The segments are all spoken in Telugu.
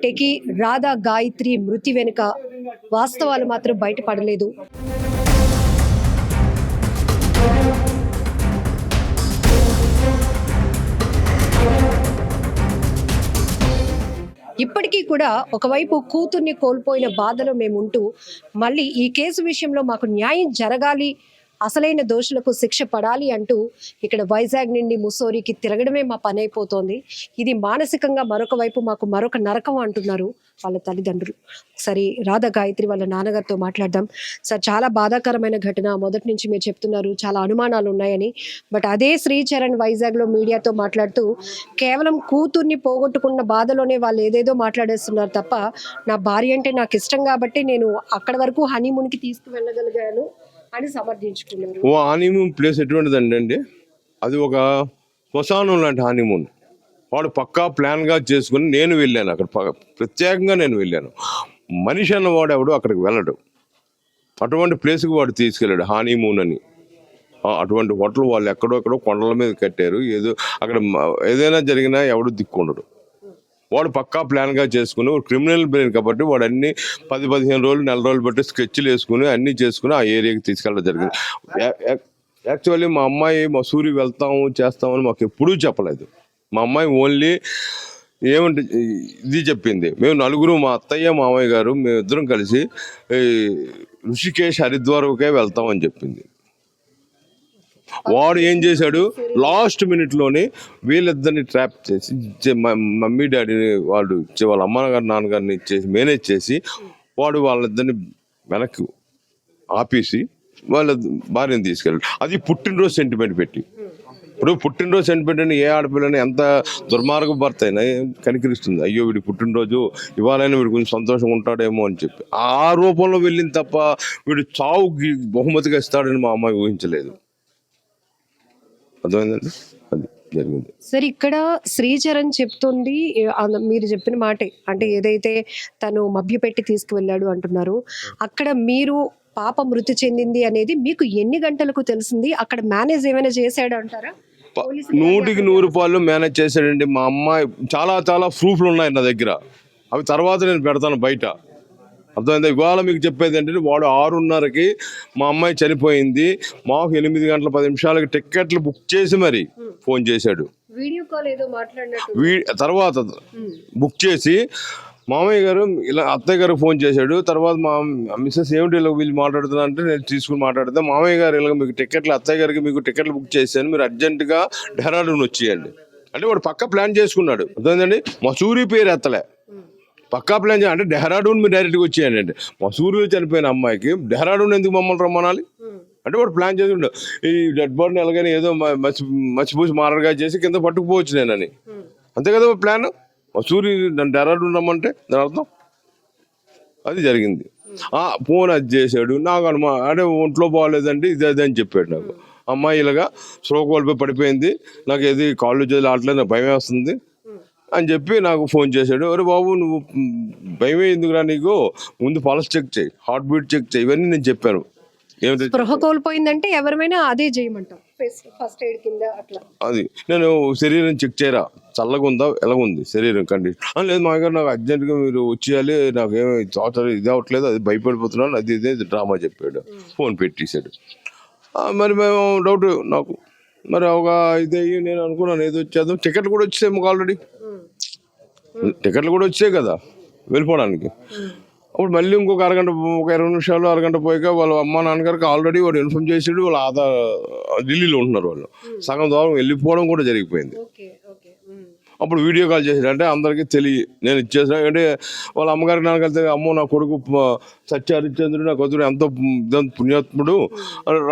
టెకి రాధా గాయత్రి మృతి వెనుక వాస్తవాలు మాత్రం బయటపడలేదు. ఇప్పటికీ కూడా ఒకవైపు కూతుర్ని కోల్పోయిన బాధలో మేము ఉంటూ మళ్ళీ ఈ కేసు విషయంలో మాకు న్యాయం జరగాలి, అసలైన దోషులకు శిక్ష పడాలి అంటూ ఇక్కడ వైజాగ్ నుండి ముస్సోరికి తిరగడమే మా పని అయిపోతోంది. ఇది మానసికంగా మరొక వైపు మాకు మరొక నరకం అంటున్నారు వాళ్ళ తల్లిదండ్రులు. సరే, రాధా గాయత్రి వాళ్ళ నాన్నగారితో మాట్లాడదాం. సార్, చాలా బాధాకరమైన ఘటన. మొదటి నుంచి మీరు చెప్తున్నారు చాలా అనుమానాలు ఉన్నాయని. బట్ అదే శ్రీచరణ్ వైజాగ్లో మీడియాతో మాట్లాడుతూ కేవలం కూతుర్ని పోగొట్టుకున్న బాధలోనే వాళ్ళు ఏదేదో మాట్లాడేస్తున్నారు తప్ప నా భార్య అంటే నాకు ఇష్టం కాబట్టి నేను అక్కడ వరకు హనీమూన్కి తీసుకువెళ్ళగలిగాను అని సమర్థించుకున్నారు. ఓ హనీమూన్ ప్లేస్ ఎటువంటిదండి? అది ఒక శ్మశానం లాంటి హనీమూన్. వాడు పక్కా ప్లాన్గా చేసుకుని నేను వెళ్ళాను అక్కడ, ప్రత్యేకంగా నేను వెళ్ళాను. మనిషి అన్నవాడు ఎవడు అక్కడికి వెళ్ళడు, అటువంటి ప్లేస్కి వాడు తీసుకెళ్ళాడు హనీమూన్ అని. అటువంటి హోటల్ వాళ్ళు ఎక్కడో కొండల మీద కట్టారు. ఏదో అక్కడ ఏదైనా జరిగినా ఎవడు దిక్కుండడు. వాడు పక్కా ప్లాన్గా చేసుకుని క్రిమినల్ బ్రెయిన్ కాబట్టి వాడు అన్ని 10-15 రోజులు, నెల రోజులు బట్టి స్కెచ్లు వేసుకుని అన్నీ చేసుకుని ఆ ఏరియాకి తీసుకెళ్ళడం జరిగింది. యాక్చువల్లీ మా అమ్మాయి మసూరి వెళ్తాము చేస్తామని మాకు ఎప్పుడూ చెప్పలేదు. మా అమ్మాయి ఓన్లీ ఏమంటే ఇది చెప్పింది, మేము నలుగురు, మా అత్తయ్య మామయ్య గారు, మేమిద్దరం కలిసి ఋషికేశ్ హరిద్వార్కే వెళ్తామని చెప్పింది. వాడు ఏం చేశాడు, లాస్ట్ మినిట్లోనే వీళ్ళిద్దరిని ట్రాప్ చేసి మమ్మీ డాడీని వాళ్ళు వాళ్ళ అమ్మగారు నాన్నగారిని మేనేజ్ చేసి వాడు వాళ్ళిద్దరిని వెనక్కి ఆపేసి వాళ్ళ భార్యను తీసుకెళ్ళాడు. అది పుట్టినరోజు సెంటిమెంట్ పెట్టి. ఇప్పుడు పుట్టినరోజు సెంటిమెంట్ అని ఏ ఆడపిల్లని ఎంత దుర్మార్గ భర్త అయినా కనికరిస్తుంది. అయ్యో వీడి పుట్టినరోజు ఇవాళైనా వీడు కొంచెం సంతోషంగా ఉంటాడేమో అని చెప్పి ఆ రూపంలో వెళ్ళింది తప్ప వీడు చావుకి బహుమతిగా ఇస్తాడని మా అమ్మాయి ఊహించలేదు. అర్థమైందండి, అది జరిగింది. సరే, ఇక్కడ శ్రీచరణ్ చెప్తుంది మీరు చెప్పిన మాటే, అంటే ఏదైతే తను మభ్యపెట్టి తీసుకువెళ్ళాడు అంటున్నారు, అక్కడ మీరు పాప మృతి చెందింది అనేది మీకు ఎన్ని గంటలకు తెలిసింది? అక్కడ మేనేజ్ ఏమైనా చేశాడు అంటారా? 100% మేనేజ్ చేశాడండి. మా అమ్మాయి చాలా ప్రూఫ్లు ఉన్నాయి నా దగ్గర, అవి తర్వాత నేను పెడతాను బయట. అర్థమైందా? ఇవాళ మీకు చెప్పేది ఏంటంటే వాడు 6:30కి మా అమ్మాయి చనిపోయింది, మాకు 8:10 టికెట్లు బుక్ చేసి మరి ఫోన్ చేశాడు. వీడియో కాల్ ఏదో మాట్లాడినట్టు తర్వాత బుక్ చేసి మామయ్య గారు ఇలా అత్తయ్య గారికి ఫోన్ చేశాడు. తర్వాత మా మిస్సెస్ ఏమిటి ఇలా వీళ్ళు మాట్లాడుతున్నా అంటే నేను తీసుకుని మాట్లాడితే మామయ్య గారు ఇలా మీకు టికెట్లు, అత్తయ్య గారికి మీకు టికెట్లు బుక్ చేశాను, మీరు అర్జెంటుగా డెహ్రాడూన్ వచ్చేయండి అంటే వాడు పక్కా ప్లాన్ చేసుకున్నాడు. అర్థమైందండి, మసూరి పేరు ఎత్తలే, పక్కా ప్లాన్ అంటే డెహ్రాడూన్ మీరు డైరెక్ట్గా వచ్చేయండి అంటే. మసూరిలో చనిపోయిన అమ్మాయికి డెహ్రాడూన్ ఎందుకు మమ్మల్ని రమ్మనాలి అంటే వాడు ప్లాన్ చేసుకుంటాడు. ఈ డెడ్ బాడీని ఎలాగైనా ఏదో మర్చిపూసి మారగా చేసి కింద పట్టుకుపోవచ్చు నేనని, అంతే కదా ప్లాన్. మసూరి నన్ను డెహ్రాడూన్ రమ్మంటే దాని అర్థం అది జరిగింది. ఫోన్ అది చేశాడు నాకు అంటే ఒంట్లో బాగోలేదండి ఇది అది అని చెప్పాడు నాకు. అమ్మాయి ఇలాగా శ్రోకోల్పై పడిపోయింది, నాకు ఏది కాళ్ళు చేతులు ఆటలేదు, నాకు భయం వేస్తుంది అని చెప్పి నాకు ఫోన్ చేశాడు. అరే బాబు నువ్వు భయమే ఎందుకురా నీకు, ముందు పల్స్ చెక్ చేయి, హార్ట్ బీట్ చెక్ చేయి, ఇవన్నీ నేను చెప్పాను. స్పృహ కోల్పోయిందంటే ఎవరిమైనా అదే చేయమంటాం, ఫస్ట్ ఎయిడ్ కింద అట్లా. అది నేను శరీరం చెక్ చేయరా, చల్లగా ఉందా ఎలాగుంది శరీరం కండిషన్, లేదు మా గారు నాకు అర్జెంట్గా మీరు వచ్చేయాలి, నాకు ఏమి ఇది అవ్వట్లేదు, అది భయపడిపోతున్నాను, అది ఇదే డ్రామా చెప్పాడు. ఫోన్ పెట్టేశాడు. మరి మేము డౌట్ నాకు, మరి ఒక ఇదే నేను అనుకున్నాను ఏదో వచ్చేద్దాం, టికెట్లు కూడా వచ్చాయి మాకు ఆల్రెడీ, టికెట్లు కూడా వచ్చాయి కదా వెళ్ళిపోవడానికి. అప్పుడు మళ్ళీ ఇంకొక అరగంట, ఒక 20 నిమిషాలు అరగంట పోయాక వాళ్ళ అమ్మ నాన్నగారికి ఆల్రెడీ వాడు ఇన్ఫార్మ్ చేసాడు, వాళ్ళ ఢిల్లీలో ఉంటున్నారు వాళ్ళు, సగం దూరం వెళ్ళిపోవడం కూడా జరిగిపోయింది. అప్పుడు వీడియో కాల్ చేసాడు, అంటే అందరికీ నేను ఇచ్చేసిన, అంటే వాళ్ళ అమ్మగారికి నాన్నగారితో అమ్మో నా కొడుకు సత్యహరిశ్చంద్రుడు నా కొడుకు ఎంతో పుణ్యాత్ముడు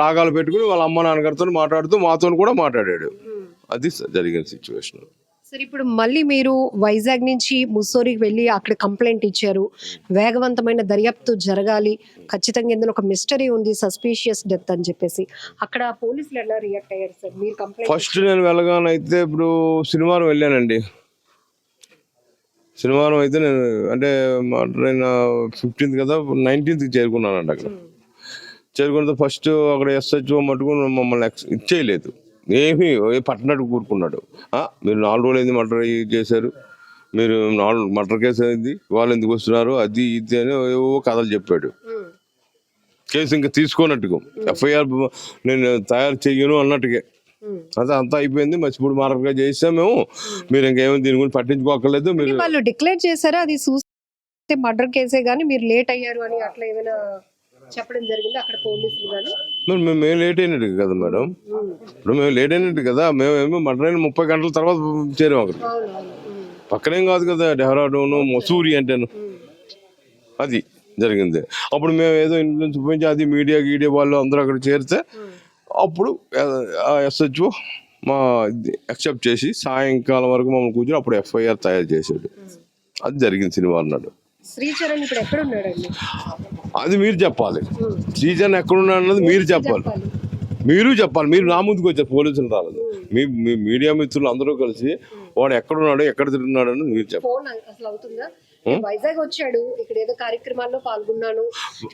రాగాలు పెట్టుకుని వాళ్ళ అమ్మ నాన్నగారితో మాట్లాడుతూ మాతో కూడా మాట్లాడాడు. అది జరిగిన సిచ్యువేషన్. సరే, ఇప్పుడు మళ్ళీ మీరు వైజాగ్ నుంచి ముస్సోరికి వెళ్ళి అక్కడ కంప్లైంట్ ఇచ్చారు, వేగవంతమైన దర్యాప్తు జరగాలి, ఖచ్చితంగా ఇందులో ఒక మిస్టరీ ఉంది, సస్పీషియస్ డెత్ అని చెప్పేసి. అక్కడ పోలీసులు ఎలా రియాక్ట్ అయ్యారు సార్? మీరు కంప్లైంట్ ఫస్ట్ నేను వెళ్ళగానైతే ఇప్పుడు శనివారం వెళ్ళానండి. శనివారం అయితే నేను అంటే ట్రైన్ 15th కదా, 19th చేరుకున్నానండి. అక్కడ చేరుకున్న ఫస్ట్ అక్కడ SHO మటుకు మమ్మల్ని ఇచ్చేయలేదు, ఏమీ పట్టనట్టు కూరుకున్నాడు. మీరు 4 రోజులు ఏంది మటర్ చేశారు, మీరు నార్మల్ మర్డర్ కేసు అయింది, వాళ్ళు ఎందుకు వస్తున్నారు, అది ఇది అని ఏవో కథలు చెప్పాడు. కేసు ఇంకా తీసుకోనట్టుగా ఎఫ్ఐఆర్ నేను తయారు చెయ్యను అన్నట్టుగా అదే అంతా అయిపోయింది. మర్చిపూడి మార్గంగా చేసాం మేము, మీరు ఇంకేమో దీని గురించి పట్టించుకోకర్లేదు. మీరు వాళ్ళు డిక్లేర్ చేశారా అది మర్డర్ కేసే గానీ మీరు లేట్ అయ్యారు అని అట్లా ఏమైనా చెప్పడం జరిగింది అక్కడ పోలీసులు గానీ? మరి మేము లేట్ అయినట్టు కదా మేడం, ఇప్పుడు మేము లేట్ అయినట్టు కదా. మేమేమో మర్డర్ అయిన 30 గంటల తర్వాత చేరాం అక్కడ. పక్కనేం కాదు కదా డెహ్రాడూన్ మసూరి అంటేను, అది జరిగింది. అప్పుడు మేము ఏదో ఇన్ఫ్లుయెన్స్ చూపించి అది మీడియా గీడియా వాళ్ళు అందరూ అక్కడ చేరితే అప్పుడు ఎస్హెచ్ఓ మా యాక్సెప్ట్ చేసి సాయంకాలం వరకు మమ్మల్ని కూర్చొని అప్పుడు ఎఫ్ఐఆర్ తయారు చేశాడు. అది జరిగింది శనివారం నాడు. శ్రీచరణ్ ఇప్పుడు ఎక్కడ ఉన్నాడండి? అది మీరు చెప్పాలి. శ్రీచరణ్ ఎక్కడున్నాడు అన్నది మీరు చెప్పాలి. మీరు చెప్పాలి. మీరు నా ముందుకు వచ్చారు, పోలీసులు రాలేదు. మీ మీడియా మిత్రులు అందరూ కలిసి వాడు ఎక్కడున్నాడు, ఎక్కడ తిరుగుతున్నాడు అని మీరు చెప్పాలి. ఫోన్ అసలు అవుతుందా? వైజాగ్ వచ్చాడు, ఇక్కడ ఏదో కార్యక్రమాల్లో పాల్గొన్నాను,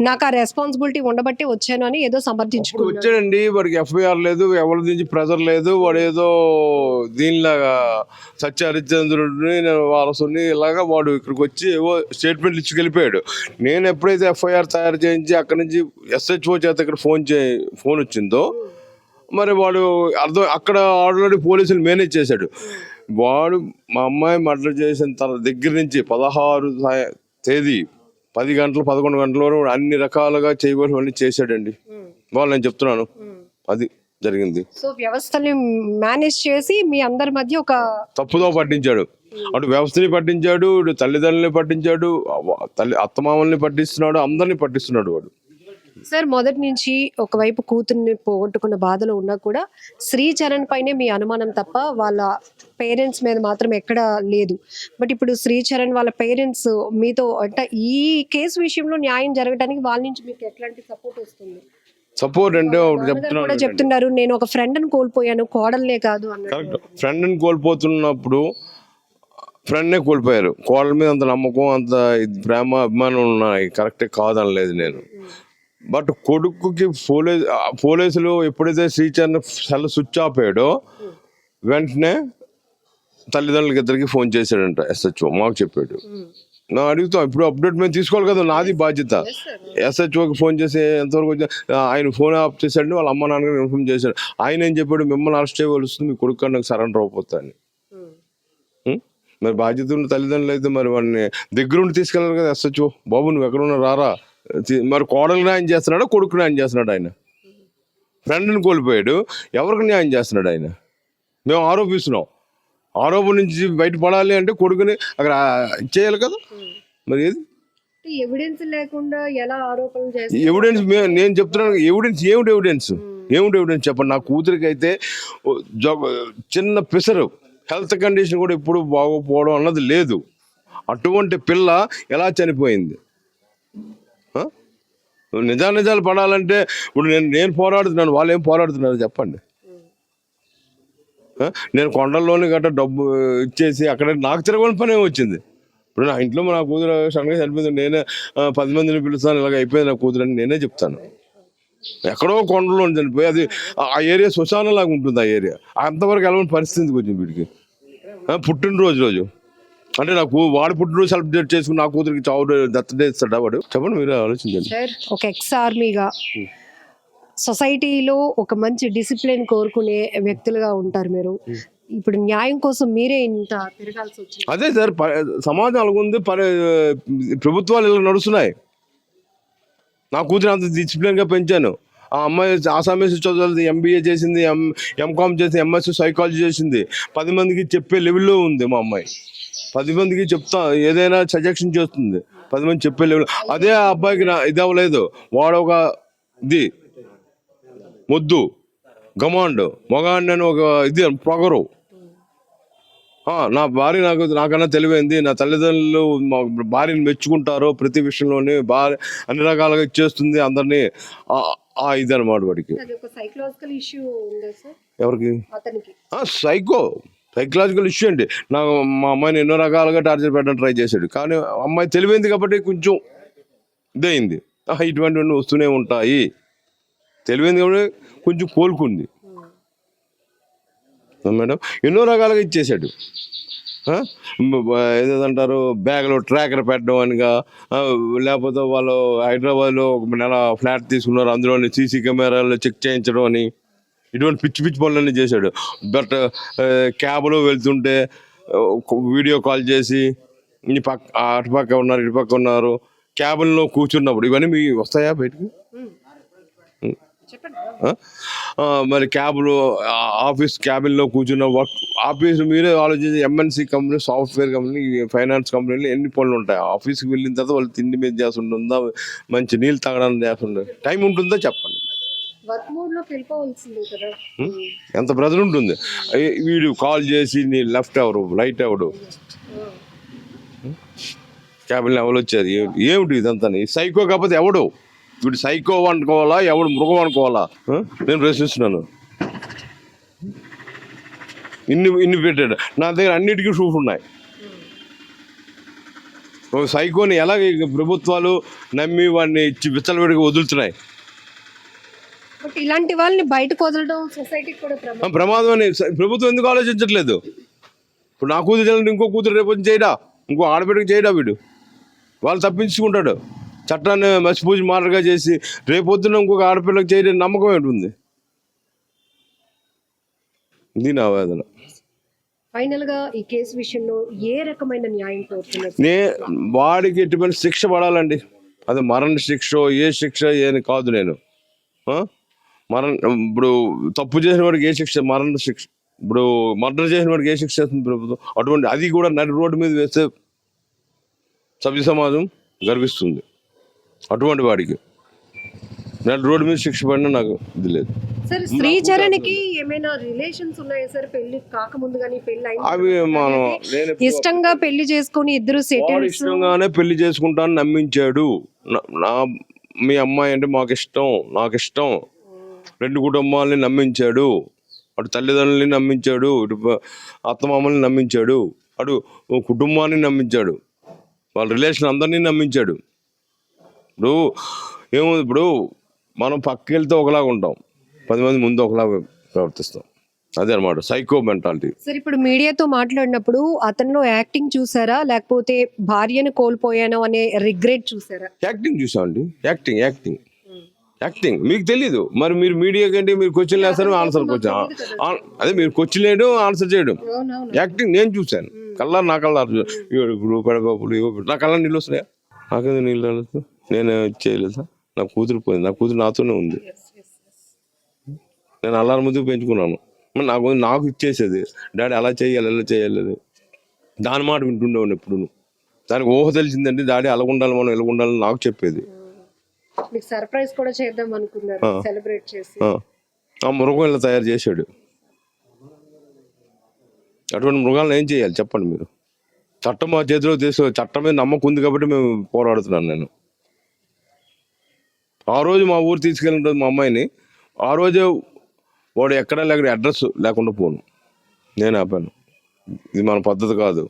నాకు ఆ రెస్పాన్సిబిలిటీ ఉండబట్టి వచ్చాను అని ఏదో సమర్థించుకున్నాడు. వచ్చాడండి, వాడికి ఎఫ్ఐఆర్ లేదు, ఎవరి నుంచి ప్రెజర్ లేదు. వాడు ఏదో దీనిలాగా సత్య హరిశ్చంద్రుడిని వారసుని ఇలాగా వాడు ఇక్కడికి వచ్చి ఏవో స్టేట్మెంట్లు ఇచ్చి వెళ్ళిపోయాడు. నేను ఎప్పుడైతే ఎఫ్ఐఆర్ తయారు చేయించి అక్కడి నుంచి ఎస్హెచ్ఓ చేత ఇక్కడ ఫోన్ వచ్చిందో మరి వాడు అక్కడ ఆల్రెడీ పోలీసులు మేనేజ్ చేశాడు. వాడు మా అమ్మాయి మర్డర్ చేసిన దగ్గర నుంచి 16 తేదీ 10 గంటలు 11 గంటల వరకు అన్ని రకాలుగా చేయవలసినవన్నీ చేశాడండి. వాళ్ళు నేను చెప్తున్నాను అది జరిగింది. సో వ్యవస్థని మేనేజ్ చేసి మీ అందరి మధ్య ఒక తప్పుదో పట్టించాడు. అటు వ్యవస్థని పట్టించాడు, ఇటు తల్లిదండ్రులని పట్టించాడు, అత్తమామల్ని పట్టిస్తున్నాడు, అందరినీ పట్టిస్తున్నాడు వాడు. సార్ మొదటి నుంచి ఒకవైపు కూతుర్ని పోగొట్టుకున్న బాధలో ఉన్నా కూడా శ్రీచరణ్ పైనే మీ అనుమానం తప్ప వాళ్ళ పేరెంట్స్ మీద మాత్రం ఎక్కడా లేదు. బట్ ఇప్పుడు శ్రీచరణ్ వాళ్ళ పేరెంట్స్ మీతో అంటే ఈ కేసు విషయంలో న్యాయం జరగడానికి వాళ్ళ నుంచి మీకు ఎట్లాంటి సపోర్ట్ వస్తుంది? సపోర్ట్ అంటే కూడా చెప్తున్నారు, నేను ఒక ఫ్రెండ్ ని కోల్పోయాను, కోడలే కాదు అన్నట్టు. ఫ్రెండ్ ని కోల్పోతున్నప్పుడు ఫ్రెండ్నే కోల్పోయారు. కోడల మీద అంత నమ్మకం, అంత ప్రేమ అభిమానం ఉన్నాయి, కరెక్టే కాదనలేదు నేను. బట్ కొడుకుకి పోలీసులు ఎప్పుడైతే శ్రీచరణ్ సెల్ స్విచ్ ఆఫ్ అయ్యాడో వెంటనే తల్లిదండ్రులకి ఇద్దరికి ఫోన్ చేశాడంట ఎస్హెచ్ఓ, మాకు చెప్పాడు. నా అడుగుతాం ఇప్పుడు అప్డేట్ మేము తీసుకోవాలి కదా, నాది బాధ్యత. ఎస్హెచ్ఓకి ఫోన్ చేసి ఎంతవరకు వచ్చా ఆయన ఫోన్ ఆఫ్ చేశాడు, వాళ్ళ అమ్మ నాన్నగారు ఇన్ఫార్మ్ చేశాడు. ఆయన ఏం చెప్పాడు, మిమ్మల్ని అరెస్ట్ చేయవలసి వస్తుంది, మీ కొడుకు నాకు సరెండర్ అయిపోతా అని. మరి బాధ్యత ఉన్న తల్లిదండ్రులు అయితే మరి వాడిని దగ్గరుండి తీసుకెళ్ళారు కదా ఎస్హెచ్ఓ. బాబు నువ్వు ఎక్కడున్నా రారా. మరి కోడలు న్యాయం చేస్తున్నాడా, కొడుకు న్యాయం చేస్తున్నాడు? ఆయన ఫ్రెండ్ని కోల్పోయాడు, ఎవరికి న్యాయం చేస్తున్నాడు ఆయన? మేము ఆరోపిస్తున్నాం. ఆరోపణ నుంచి బయటపడాలి అంటే కొడుకుని అక్కడ చేయాలి కదా. మరి ఏది ఎవిడెన్స్ లేకుండా ఎలా ఆరోపణలు చేస్తారు? ఎవిడెన్స్ నేను చెప్తున్నాను, ఎవిడెన్స్ ఏమిటి ఎవిడెన్స్ చెప్పండి. నా కూతురికి అయితే చిన్న పిసరు హెల్త్ కండిషన్ కూడా ఎప్పుడు బాగోపోవడం అన్నది లేదు. అటువంటి పిల్ల ఎలా చనిపోయింది? నిజాలు పడాలంటే ఇప్పుడు నేను పోరాడుతున్నాను, వాళ్ళు ఏం పోరాడుతున్నారు చెప్పండి. నేను కొండల్లోని గట్రా డబ్బు ఇచ్చేసి అక్కడ నాకు తిరగని పని వచ్చింది. ఇప్పుడు నా ఇంట్లో నా కూతురు సడన్గా చనిపోయింది, నేనే 10 మందిని పిలుస్తాను, ఇలాగ అయిపోయింది నా కూతురు అని నేనే చెప్తాను. ఎక్కడో కొండలో చనిపోయి అది ఆ ఏరియా శ్మశానం లాగా ఉంటుంది. ఆ ఏరియా అంతవరకు వెళ్ళని పరిస్థితికి వచ్చింది వీడికి. పుట్టినరోజు అంటే నాకు వాడు పుట్టినరోజు సెలబ్రేట్ చేసుకుని నా కూతురికి చావు దత్తడే ఇస్తాడా వాడు? చెప్పండి, మీరు ఆలోచించండి. ఒక ఎక్స్ ఆర్మీగా సొసైటీలో ఒక మంచి డిసిప్లిన్ కోరుకునే వ్యక్తులుగా ఉంటారు మీరు. ఇప్పుడు న్యాయం కోసం మీరే ఇంత తిరగాల్సి వచ్చింది. అదే సార్, సమాజం అలాగుంది, ప్రభుత్వాలు ఇలా నడుస్తున్నాయి. నా కూతురు అంత డిసిప్లిన్గా పెంచాను. ఆ అమ్మాయి ఆసామీస్ చదువుతుంది, MBA చేసింది, MCOM చేసింది, MSc సైకాలజీ చేసింది. 10 మందికి చెప్పే లెవెల్లో ఉంది మా అమ్మాయి. 10 మందికి చెప్తా, ఏదైనా సజెషన్ చేస్తుంది, 10 మంది చెప్పే లెవెల్. అదే ఆ అబ్బాయికి ఇది అవ్వలేదు. వాడు ఒక ఇది మొద్దు గమాండ్ మొగాండ్ అని ఒక ఇది పొగరు. నా భార్య నాకన్నా తెలివైంది, నా తల్లిదండ్రులు మా భార్యని మెచ్చుకుంటారు, ప్రతి విషయంలోనే భార్య అన్ని రకాలుగా ఇచ్చేస్తుంది అందరినీ. ఇది అనమాట వాడికి. ఎవరికి? సైకలాజికల్ ఇష్యూ అండి. నాకు మా అమ్మాయిని ఎన్నో రకాలుగా టార్చర్ పెట్టడం ట్రై చేశాడు, కానీ అమ్మాయి తెలివైంది కాబట్టి కొంచెం ఇదైంది. ఇటువంటివన్నీ వస్తూనే ఉంటాయి, తెలివైంది కాబట్టి కొంచెం కోలుకుంది మేడం. ఎన్నో రకాలుగా ఇచ్చేసాడు. ఏదంటారు బ్యాగ్లో ట్రాకర్ పెట్టడం అనిగా, లేకపోతే వాళ్ళు హైదరాబాద్లో ఒక నెల ఫ్లాట్ తీసుకున్నారు, అందులోని సీసీ కెమెరాలు చెక్ చేయించడం అని, ఇటువంటి పిచ్చి పిచ్చి పనులన్నీ చేశాడు. బట్ క్యాబ్లో వెళ్తుంటే వీడియో కాల్ చేసి ఈ పక్క అటుపక్క ఉన్నారు ఇటుపక్క ఉన్నారు, క్యాబిన్లో కూర్చున్నప్పుడు ఇవన్నీ మీ వస్తాయా బయటకు? మరి క్యాబ్లో ఆఫీస్ క్యాబిన్లో కూర్చున్న వర్క్ ఆఫీస్ మీరే ఆలోచించి, MNC company, software company, finance కంపెనీలు ఎన్ని పనులు ఉంటాయి. ఆఫీస్కి వెళ్ళిన తర్వాత వాళ్ళు తిండి మీద చేస్తుంటుందా, మంచి నీళ్ళు తాగడానికి చేస్తుండే టైం ఉంటుందో చెప్పండి. ఎంత బ్రదర్ ఉంటుంది. వీడు కాల్ చేసి నీ లెఫ్ట్ ఎవరు రైట్ ఎవడు, క్యాబిన్లో ఎవరు వచ్చారు, ఏమిటి ఇదంతా? సైకో కాకపోతే ఎవడు? వీడు సైకో అనుకోవాలా, ఎవడు మృగం అనుకోవాలా? నేను ప్రశ్నిస్తున్నాను. ఇన్ని పెట్టాడు నా దగ్గర, అన్నిటికీ ప్రూఫ్ ఉన్నాయి. ఒక సైకోని ఎలా ప్రభుత్వాలు నమ్మి వాడిని విచ్చలవిడిగా వదులుతున్నాయి. ఇలాంటి వాళ్ళని బయటకు వదలడం సొసైటీకి కూడా ప్రమాదం అని ప్రభుత్వం ఎందుకు ఆలోచించట్లేదు? ఇప్పుడు నా కూతురు చేయాలంటే ఇంకో కూతురు రేపు చేయడా, ఇంకో ఆడబిడ్డకి చేయడా? వీడు వాళ్ళు తప్పించుకుంటాడు. చట్టాన్ని మసిపూసి మాటగా చేసి రేపొద్దున ఇంకొక ఆడపిల్లకి చేయడం నమ్మకం ఏంటుంది? ఇది నా వేదన. ఫైనల్ గా ఈ కేసు విషయంలో ఏ రకమైన న్యాయం కోరుతున్నారు? వాడికి ఎటువంటి శిక్ష పడాలండి. అది మరణ శిక్ష, ఏ శిక్ష ఏని కాదు. నేను ఇప్పుడు తప్పు చేసిన వాడికి ఏ శిక్ష? మరణ శిక్ష. ఇప్పుడు మర్డర్ చేసిన వాడికి ఏ శిక్ష చేస్తుంది ప్రభుత్వం? అటువంటి అది కూడా నడి రోడ్డు మీద వేస్తే సభ్య సమాజం గర్విస్తుంది. అటువంటి వాడికి నడి రోడ్డు మీద శిక్ష పడినా నాకు ఇది లేదు. సార్, శ్రీచరణ్కి ఏమైనా రిలేషన్స్ ఉన్నాయా సార్? పెళ్లి కాకముందు కానీ పెళ్లి అవి మనం ఇష్టంగా పెళ్లి చేసుకుని ఇద్దరు ఇష్టంగానే పెళ్లి చేసుకుంటానని నమ్మించాడు. మీ అమ్మాయి అంటే మాకు ఇష్టం, నాకు ఇష్టం. 2 కుటుంబాలని నమ్మించాడు. అటు తల్లిదండ్రులని నమ్మించాడు, ఇటు అత్తమామల్ని నమ్మించాడు, అటు కుటుంబాన్ని నమ్మించాడు, వాళ్ళ రిలేషన్ అందరినీ నమ్మించాడు. ఇప్పుడు ఏముంది, ఇప్పుడు మనం పక్కకి వెళ్తే ఒకలాగా ఉంటాం, 10 మంది ముందు ఒకలాగా ప్రవర్తిస్తాం. అదే అనమాట సైకో మెంటాలిటీ. సార్, ఇప్పుడు మీడియాతో మాట్లాడినప్పుడు అతనిలో యాక్టింగ్ చూసారా, లేకపోతే భార్యను కోల్పోయాను అనే రిగ్రెట్ చూసారా? యాక్టింగ్ చూసామండి. యాక్టింగ్ మీకు తెలీదు. మరి మీరు మీడియా కంటే మీరు క్వశ్చన్ వేస్తారు, ఆన్సర్ క్వశ్చన్ అదే మీరు క్వశ్చన్ వేయడం, ఆన్సర్ చేయడం. యాక్టింగ్ నేను చూశాను కల్లారు, నా కల్లారు. ఇప్పుడు పెడబాబులు నా కళ్ళ నీళ్ళు వస్తున్నాయా? నాకేదో నీళ్ళు రాలేదు, నేను చేయలేదా? నా కూతురు పోయింది, నా కూతురు నాతోనే ఉంది. నేను అల్లారి ముందుకు పెంచుకున్నాను. నాకు ఇచ్చేసేది డాడీ అలా చేయాలి ఎలా చేయాలి అని. దాని మాట వింటుండేవాడిని ఎప్పుడు. దానికి ఊహ తెలిసిందంటే డాడీ అలా ఉండాలి, మనం ఎలా ఉండాలని నాకు చెప్పేది. సర్ప్రైజ్ కూడా చేద్దాం అనుకున్నారు, సెలబ్రేట్ చేసి. ఆ మృగం ఇలా తయారు చేశాడు. అటువంటి మృగాలను ఏం చేయాలి చెప్పండి మీరు? చట్టం మా చేతిలో చట్టం మీద నమ్మకం ఉంది కాబట్టి మేము పోరాడుతున్నాను. నేను ఆ రోజు మా ఊరు తీసుకెళ్ళిన రోజు మా అమ్మాయిని, ఆ రోజే వాడు ఎక్కడా లేక అడ్రస్ లేకుండా పోను, నేను ఆపాను. ఇది మన పద్ధతి కాదు,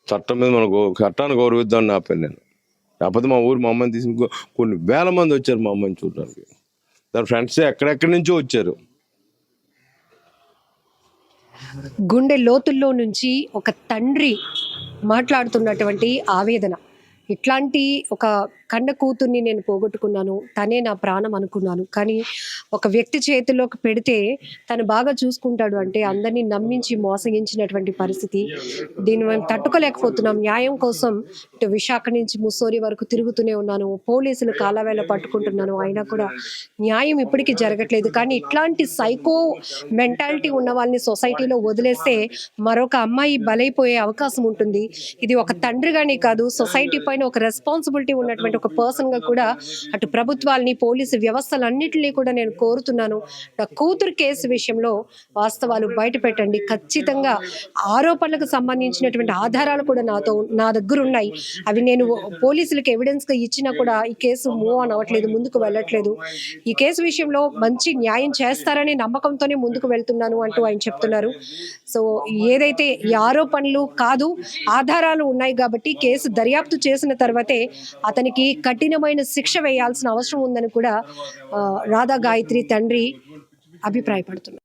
చట్టం మీద మనకు చట్టాన్ని గౌరవిద్దామని ఆపాను నేను. లేకపోతే మా ఊరు మా అమ్మాయిని తీసుకుని కొన్ని వేల మంది వచ్చారు మా అమ్మాయిని చూడడానికి. దాని ఫ్రెండ్స్ ఎక్కడెక్కడి నుంచో వచ్చారు. గుండె లోతుల్లో నుంచి ఒక తండ్రి మాట్లాడుతున్నటువంటి ఆవేదన. ఇట్లాంటి ఒక కన్న కూతుర్ని నేను పోగొట్టుకున్నాను, తనే నా ప్రాణం అనుకున్నాను, కానీ ఒక వ్యక్తి చేతిలోకి పెడితే తను బాగా చూసుకుంటాడు అంటే అందరినీ నమ్మించి మోసగించినటువంటి పరిస్థితి. దీన్ని మేము తట్టుకోలేకపోతున్నాం. న్యాయం కోసం ఇటు విశాఖ నుంచి ముస్సోరి వరకు తిరుగుతూనే ఉన్నాను, పోలీసులు కాలవేళ పట్టుకుంటున్నాను, అయినా కూడా న్యాయం ఇప్పటికీ జరగట్లేదు. కానీ ఇట్లాంటి సైకో మెంటాలిటీ ఉన్న వాళ్ళని సొసైటీలో వదిలేస్తే మరొక అమ్మాయి బలైపోయే అవకాశం ఉంటుంది. ఇది ఒక తండ్రిగానే కాదు, సొసైటీ పైన ఒక రెస్పాన్సిబిలిటీ ఉన్నటువంటి ఒక పర్సన్ గా కూడా అటు ప్రభుత్వాలని, పోలీసు వ్యవస్థలన్నింటినీ కూడా నేను కోరుతున్నాను. నా కూతురు కేసు విషయంలో వాస్తవాలు బయట పెట్టండి. ఖచ్చితంగా ఆరోపణలకు సంబంధించినటువంటి ఆధారాలు కూడా నా దగ్గర ఉన్నాయి. అవి నేను పోలీసులకు ఎవిడెన్స్ గా ఇచ్చినా కూడా ఈ కేసు మూవ్ ఆన్ అవ్వట్లేదు, ముందుకు వెళ్ళట్లేదు. ఈ కేసు విషయంలో మంచి న్యాయం చేస్తారనే నమ్మకంతోనే ముందుకు వెళ్తున్నాను అంటూ ఆయన చెప్తున్నారు. సో ఏదైతే ఈ ఆరోపణలు కాదు, ఆధారాలు ఉన్నాయి కాబట్టి కేసు దర్యాప్తు చేసిన తర్వాతే అతనికి కఠినమైన శిక్ష వేయాల్సిన అవసరం ఉందని కూడా రాధా గాయత్రి తండ్రి అభిప్రాయపడుతున్నారు.